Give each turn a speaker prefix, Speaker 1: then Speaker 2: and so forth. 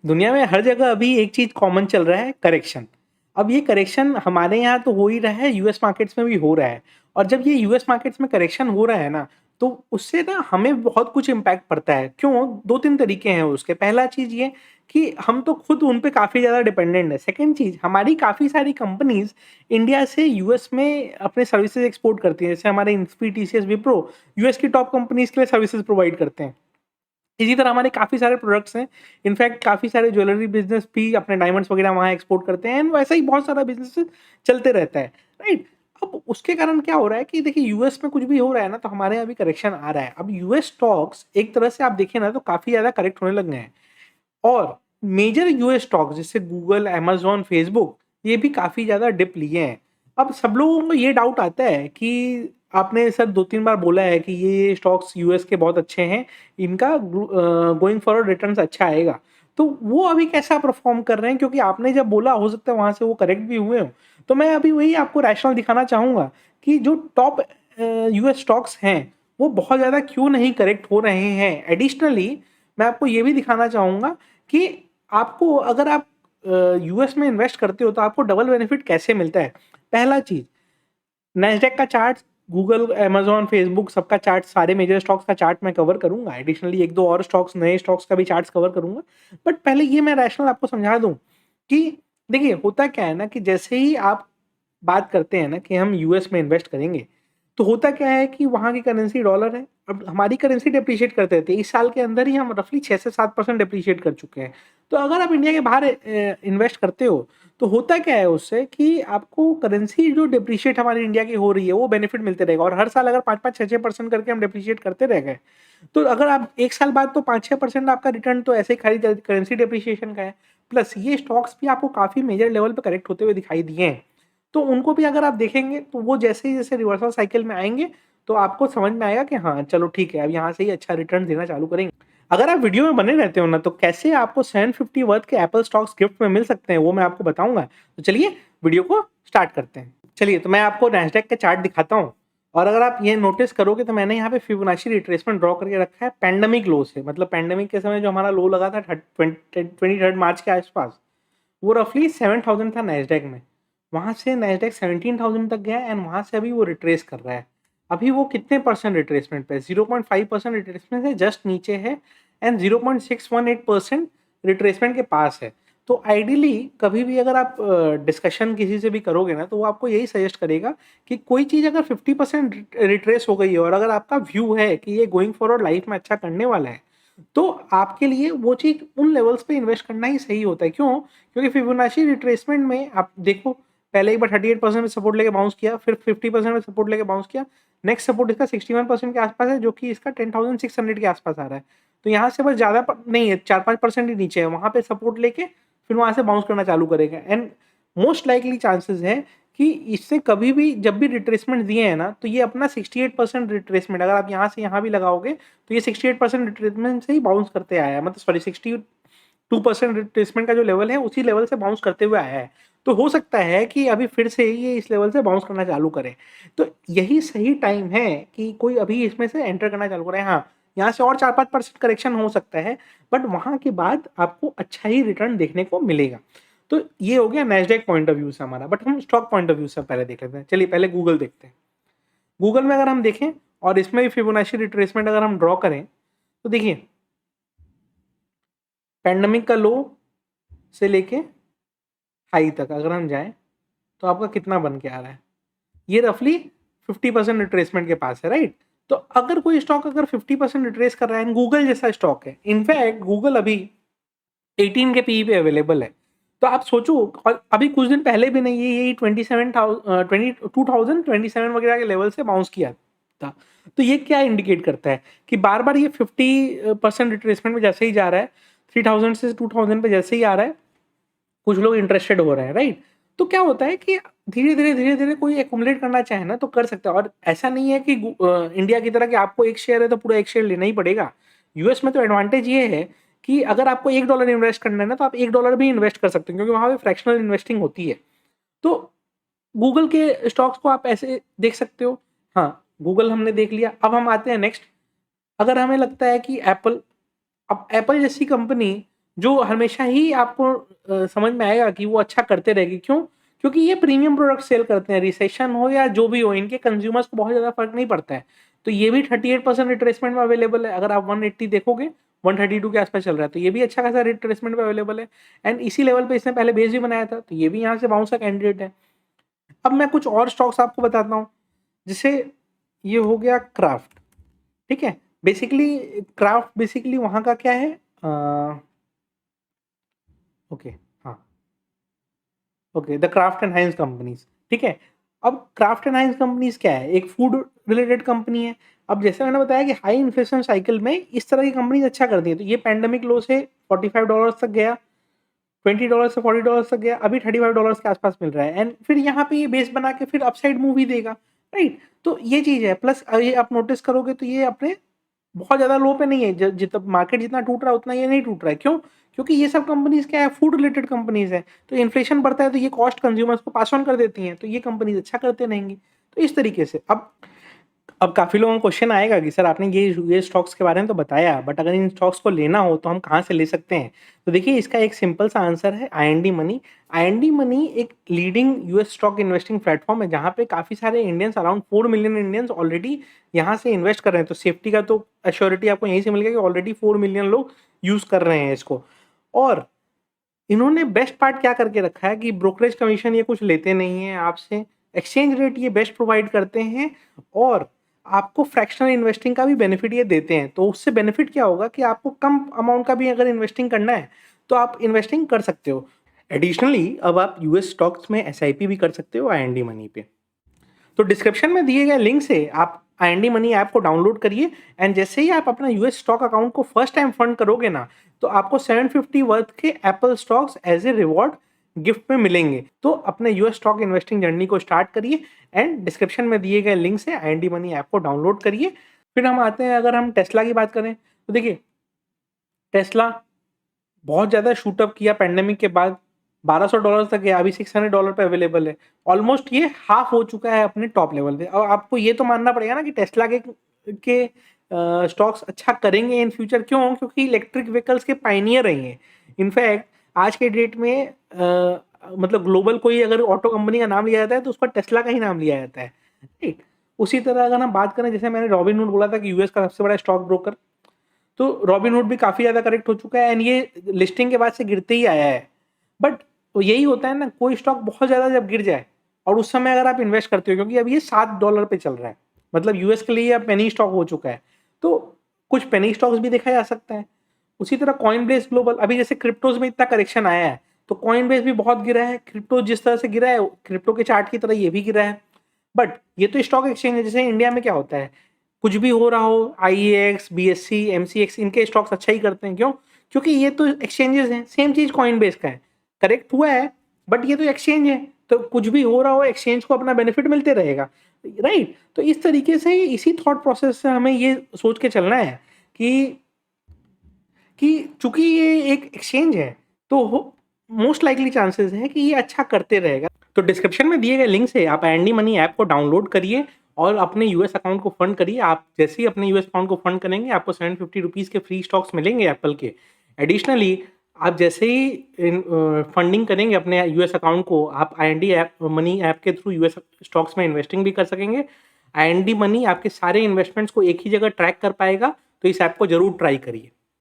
Speaker 1: दुनिया में हर जगह अभी एक चीज़ कॉमन चल रहा है करेक्शन। अब ये करेक्शन हमारे यहाँ तो हो ही रहा है, यूएस मार्केट्स में भी हो रहा है। और जब ये यूएस मार्केट्स में करेक्शन हो रहा है ना, तो उससे ना हमें बहुत कुछ इम्पैक्ट पड़ता है। क्यों? 2-3 तरीके हैं उसके। पहला चीज़ ये कि हम तो खुद उन पे काफ़ी ज़्यादा डिपेंडेंट हैं। सेकंड चीज़, हमारी काफ़ी सारी कंपनीज़ इंडिया से यूएस में अपने सर्विसेज़ एक्सपोर्ट करती हैं। जैसे हमारे इंस्पी, टीसीएस, विप्रो यूएस की टॉप कंपनीज़ के लिए सर्विसेज़ प्रोवाइड करते हैं। इसी तरह हमारे काफ़ी सारे प्रोडक्ट्स हैं। इनफैक्ट काफ़ी सारे ज्वेलरी बिज़नेस भी अपने डायमंड्स वगैरह वहाँ एक्सपोर्ट करते हैं एंड वैसा ही बहुत सारा बिज़नेस चलते रहता है, राइट? अब उसके कारण क्या हो रहा है कि देखिए यूएस में कुछ भी हो रहा है ना, तो हमारे यहाँ भी करेक्शन आ रहा है। अब यूएस स्टॉक्स एक तरह से आप देखें ना तो काफ़ी ज़्यादा करेक्ट होने लग गए हैं। और मेजर यूएस स्टॉक्स जैसे गूगल, अमेज़न, फेसबुक ये भी काफ़ी ज़्यादा डिप लिए हैं। अब सब लोगों को ये डाउट आता है कि आपने सर 2-3 बार बोला है कि ये स्टॉक्स यूएस के बहुत अच्छे हैं, इनका गोइंग फॉरवर्ड रिटर्न्स अच्छा आएगा। तो वो अभी कैसा परफ़ॉर्म कर रहे हैं? क्योंकि आपने जब बोला हो सकता है वहाँ से वो करेक्ट भी हुए हों। तो मैं अभी वही आपको रैशनल दिखाना चाहूँगा कि जो टॉप यूएस स्टॉक्स हैं, वो बहुत ज़्यादा क्यों नहीं करेक्ट हो रहे हैं। एडिशनली मैं आपको ये भी दिखाना चाहूँगा कि आपको अगर आप यूएस में इन्वेस्ट करते हो तो आपको डबल बेनिफिट कैसे मिलता है। पहला चीज़, नैस्डैक का चार्ट, गूगल, अमेज़न, फेसबुक सबका चार्ट, सारे मेजर स्टॉक्स का चार्ट मैं कवर करूँगा। एडिशनली 1-2 और स्टॉक्स, नए स्टॉक्स का भी चार्ट्स कवर करूँगा। बट पहले ये मैं रैशनल आपको समझा दूँ कि देखिए होता क्या है ना कि जैसे ही आप बात करते हैं ना कि हम यूएस में इन्वेस्ट करेंगे, तो होता क्या है कि वहाँ की करेंसी डॉलर है। अब हमारी करेंसी डेप्रिशिएट करते रहती है। इस साल के अंदर ही हम रफ़ली 6 से 7% डेप्रिशिएट कर चुके हैं। तो अगर आप इंडिया के बाहर इन्वेस्ट करते हो, तो होता क्या है उससे कि आपको करेंसी जो डेप्रिशिएट हमारी इंडिया की हो रही है, वो बेनिफिट मिलते रहेगा और हर साल अगर 5-5, 6-6% करके हम डेप्रिशिएट करते रह गए, तो अगर आप 1 साल बाद तो 5-6% आपका रिटर्न तो ऐसे ही खाली करेंसी डेप्रिशिएशन का है। प्लस ये स्टॉक्स भी आपको काफ़ी मेजर लेवल पे करेक्ट होते हुए दिखाई दिए हैं। तो उनको भी अगर आप देखेंगे तो वो जैसे ही जैसे रिवर्सल साइकिल में आएँगे, तो आपको समझ में आएगा कि हाँ, चलो ठीक है, अब यहाँ से ही अच्छा रिटर्न देना चालू करेंगे। अगर आप वीडियो में बने रहते हो ना, तो कैसे आपको 750 वर्थ के एप्पल स्टॉक्स गिफ्ट में मिल सकते हैं, वो मैं आपको बताऊँगा। तो चलिए वीडियो को स्टार्ट करते हैं। चलिए, तो मैं आपको नैस्डैक का चार्ट दिखाता हूँ और अगर आप ये नोटिस करोगे तो मैंने यहाँ पे फिबोनाची रिट्रेसमेंट ड्रॉ करके रखा है पैंडेमिक लो से। मतलब पैंडेमिक के समय जो हमारा लो लगा था 23 मार्च के आस-पास, वो रफ़ली 7000 था नैस्डैक में। वहाँ से नैस्डैक 17,000 तक गया एंड वहाँ से अभी वो रिट्रेस कर रहा है। अभी वो कितने परसेंट रिट्रेसमेंट पे है? 0.5% रिट्रेसमेंट है, जस्ट नीचे है एंड 0.618% रिट्रेसमेंट के पास है। तो आइडियली कभी भी अगर आप डिस्कशन किसी से भी करोगे ना, तो वो आपको यही सजेस्ट करेगा कि कोई चीज़ अगर 50% रिट्रेस हो गई है और अगर आपका व्यू है कि ये गोइंग फॉरवर्ड लाइफ में अच्छा करने वाला है, तो आपके लिए वो चीज़ उन लेवल्स पे इन्वेस्ट करना ही सही होता है। क्यों? क्योंकि फिबोनाची रिट्रेसमेंट में आप देखो, पहले एक बार 38% में सपोर्ट लेके बाउंस किया, फिर 50% में सपोर्ट लेके बाउंस किया। नेक्स्ट सपोर्ट इसका 61% के आसपास है, जो कि इसका 10,600 के आसपास आ रहा है। तो यहाँ से बस ज़्यादा नहीं है, 4-5% ही नीचे है, वहाँ पे सपोर्ट लेके फिर वहाँ से बाउंस करना चालू करेगा एंड मोस्ट लाइकली चांसेस है कि इससे कभी भी जब भी रिट्रेसमेंट दिए हैं ना, तो ये अपना 68% रिट्रेसमेंट अगर आप यहाँ से यहाँ भी लगाओगे, तो ये 68% रिट्रेसमेंट से ही बाउंस करते आया है। मतलब सॉरी, 62% रिट्रेसमेंट का जो लेवल है, उसी लेवल से बाउंस करते हुए आया है। तो हो सकता है कि अभी फिर से ये इस लेवल से बाउंस करना चालू करे। तो यही सही टाइम है कि कोई अभी इसमें से एंटर करना चालू करे। हाँ, यहाँ से और 4-5% करेक्शन हो सकता है, बट वहाँ के बाद आपको अच्छा ही रिटर्न देखने को मिलेगा। तो ये हो गया नैस्डैक पॉइंट ऑफ व्यू से हमारा, बट हम स्टॉक पॉइंट ऑफ व्यू से पहले देख लेते हैं। चलिए पहले गूगल देखते हैं। गूगल में अगर हम देखें और इसमें भी फिबोनाची रिट्रेसमेंट अगर हम ड्रॉ करें, तो देखिए पैंडेमिक का लो से लेके हाई तक अगर हम जाएँ, तो आपका कितना बन के आ रहा है? ये रफ़ली 50% रिट्रेसमेंट के पास है, राइट? तो अगर कोई स्टॉक अगर 50% रिट्रेस कर रहा है एंड गूगल जैसा स्टॉक है, इनफैक्ट गूगल अभी 18 के पीई पे अवेलेबल है। तो आप सोचो, और अभी कुछ दिन पहले भी नहीं, ये यही 22,027 वगैरह के लेवल से बाउंस किया था। तो ये क्या इंडिकेट करता है कि बार-बार ये 50% रिट्रेसमेंट में जैसे ही जा रहा है, 3000 से 2000 पे जैसे ही आ रहा है, कुछ लोग इंटरेस्टेड हो रहे हैं, राइट? तो क्या होता है कि धीरे-धीरे कोई एक्युमुलेट करना चाहे ना तो कर सकता है और ऐसा नहीं है कि इंडिया की तरह कि आपको एक शेयर है तो पूरा एक शेयर लेना ही पड़ेगा। यूएस में तो एडवांटेज ये है कि अगर आपको $1 इन्वेस्ट करना है ना, तो आप $1 भी इन्वेस्ट कर सकते हैं क्योंकि वहाँ पे फ्रैक्शनल इन्वेस्टिंग होती है। तो गूगल के स्टॉक्स को आप ऐसे देख सकते हो। हाँ, गूगल हमने देख लिया, अब हम आते हैं नेक्स्ट। अगर हमें लगता है कि एप्पल, अब एप्पल जैसी कंपनी जो हमेशा ही आपको समझ में आएगा कि वो अच्छा करते रहेगी। क्यों? क्योंकि ये प्रीमियम प्रोडक्ट सेल करते हैं, रिसेशन हो या जो भी हो, इनके कंज्यूमर्स को बहुत ज़्यादा फ़र्क नहीं पड़ता है। तो ये भी 38% रिट्रेसमेंट में अवेलेबल है, अगर आप 180 देखोगे, 132 के आस-पास चल रहा है, तो ये भी अच्छा खासा रिट्रेसमेंट में अवेलेबल है एंड इसी लेवल पे इसने पहले बेस भी बनाया था, तो ये भी यहाँ से बाउंस का कैंडिडेट है। अब मैं कुछ और स्टॉक्स आपको बताता हूँ, जैसे ये हो गया क्राफ्ट, ठीक है? बेसिकली क्राफ्ट बेसिकली वहाँ का क्या है? ओके, हाँ, okay, the Kraft and Heinz companies, ठीक है? अब क्राफ्ट एंड हाइंस कंपनीज़ क्या है? एक फूड रिलेटेड कंपनी है। अब जैसे मैंने बताया कि हाई इन्फ्लेशन साइकिल में इस तरह की कंपनीज़ अच्छा करती हैं, तो ये पैंडेमिक लो से $45 तक गया, $20 से $40 तक गया, अभी $35 के आस-पास मिल रहा है एंड फिर यहाँ पे ये बेस बना के फिर अपसाइड मूव ही देगा, राइट? तो ये चीज़ है, प्लस ये आप नोटिस करोगे तो ये अपने बहुत ज़्यादा लो पे नहीं है, ज जितना मार्केट जितना टूट रहा है उतना ये नहीं टूट रहा है, क्यों? क्योंकि ये सब कंपनीज़ क्या है, फूड रिलेटेड कंपनीज़ हैं, तो इन्फ्लेशन बढ़ता है तो ये कॉस्ट कंज्यूमर्स को पास ऑन कर देती हैं, तो ये कंपनीज़ अच्छा करते रहेंगी। तो इस तरीके से अब काफ़ी लोगों को क्वेश्चन आएगा कि सर आपने ये स्टॉक्स के बारे में तो बताया, बट अगर इन स्टॉक्स को लेना हो तो हम कहाँ से ले सकते हैं? तो देखिए इसका एक सिंपल सा आंसर है आईएनडी मनी। आईएनडी मनी एक leading US stock investing platform है जहाँ पे काफ़ी सारे Indians around 4 million Indians already यहाँ से इन्वेस्ट कर रहे हैं। तो सेफ्टी का तो एश्योरिटी आपको यहीं से मिल गया कि ऑलरेडी 4 मिलियन लोग यूज़ कर रहे हैं इसको। और इन्होंने बेस्ट पार्ट क्या करके रखा है कि ब्रोकरेज कमीशन ये कुछ लेते नहीं हैं आपसे, एक्सचेंज रेट ये बेस्ट प्रोवाइड करते हैं और आपको फ्रैक्शनल इन्वेस्टिंग का भी बेनिफिट ये देते हैं। तो उससे बेनिफिट क्या होगा कि आपको कम अमाउंट का भी अगर इन्वेस्टिंग करना है, तो आप इन्वेस्टिंग कर सकते हो। एडिशनली अब आप यूएस स्टॉक्स में एसआईपी भी कर सकते हो आईएनडी मनी पे। तो डिस्क्रिप्शन में दिए गए लिंक से आप आईएनडी मनी ऐप को डाउनलोड करिए एंड जैसे ही आप अपना यूएस स्टॉक अकाउंट को फर्स्ट टाइम फंड करोगे ना, तो आपको 750 वर्थ के Apple stocks as a reward gift में मिलेंगे। तो अपने यूएस स्टॉक इन्वेस्टिंग जर्नी को स्टार्ट करिए एंड डिस्क्रिप्शन में दिए गए लिंक से आईएनडी मनी ऐप को डाउनलोड करिए। फिर हम आते हैं, अगर हम टेस्ला की बात करें तो देखिए टेस्ला बहुत ज़्यादा शूट अप किया पैंडेमिक के बाद, $1200 तक गया, अभी $600 पे अवेलेबल है। ऑलमोस्ट ये हाफ हो चुका है अपने टॉप लेवल पे। अब आपको ये तो मानना पड़ेगा ना कि टेस्ला के स्टॉक्स अच्छा करेंगे इन फ्यूचर, क्यों? क्योंकि इलेक्ट्रिक व्हीकल्स के पायनियर रही हैं। इनफैक्ट आज के डेट में मतलब ग्लोबल कोई अगर ऑटो कंपनी का नाम लिया जाता है तो उस पर टेस्ला का ही नाम लिया जाता है, राइट? उसी तरह अगर हम बात करें, जैसे मैंने रॉबिनहुड बोला था कि यूएस का सबसे बड़ा स्टॉक ब्रोकर, तो रॉबिनहुड भी काफ़ी ज़्यादा करेक्ट हो चुका है एंड ये लिस्टिंग के बाद से गिरते ही आया है। बट यही होता है ना, कोई स्टॉक बहुत ज़्यादा जब गिर जाए और उस समय अगर आप इन्वेस्ट करते हो, क्योंकि अब ये $7 पे चल रहा है, मतलब यूएस के लिए अब पेनी स्टॉक हो चुका है, तो कुछ पेनी स्टॉक्स भी देखा जा सकता है। उसी तरह कॉइनबेस ग्लोबल, अभी जैसे क्रिप्टोज में इतना करेक्शन आया है तो कॉइनबेस भी बहुत गिरा है, क्रिप्टो जिस तरह से गिरा है क्रिप्टो के चार्ट की तरह ये भी गिरा है। बट ये तो स्टॉक एक्सचेंज है, जैसे इंडिया में क्या होता है, कुछ भी हो रहा हो, आईईएक्स, बीएससी, एमसीएक्स, इनके स्टॉक्स अच्छा ही करते हैं। क्यों? क्योंकि ये तो एक्सचेंजेस हैं। सेम चीज़ कॉइनबेस का है, करेक्ट हुआ है बट ये तो एक्सचेंज है, तो कुछ भी हो रहा हो एक्सचेंज को अपना बेनिफिट मिलते रहेगा, राइट? तो इस तरीके से इसी थॉट प्रोसेस से हमें ये सोच के चलना है कि चूंकि ये एक एक्सचेंज है तो मोस्ट लाइकली चांसेस है कि ये अच्छा करते रहेगा। तो डिस्क्रिप्शन में दिए गए लिंक से आप एंडी मनी ऐप को डाउनलोड करिए और अपने यूएस अकाउंट को फंड करिए। आप जैसे ही अपने यूएस अकाउंट को फंड करेंगे आपको 750 रुपीज़ के फ्री स्टॉक्स मिलेंगे एप्पल के। एडिशनली आप जैसे ही फंडिंग करेंगे अपने यूएस अकाउंट को, आप आईएनडी ऐप मनी ऐप के थ्रू यूएस स्टॉक्स में इन्वेस्टिंग भी कर सकेंगे। आईएनडी मनी आपके सारे इन्वेस्टमेंट्स को एक ही जगह ट्रैक कर पाएगा, तो इस ऐप को जरूर ट्राई करिए।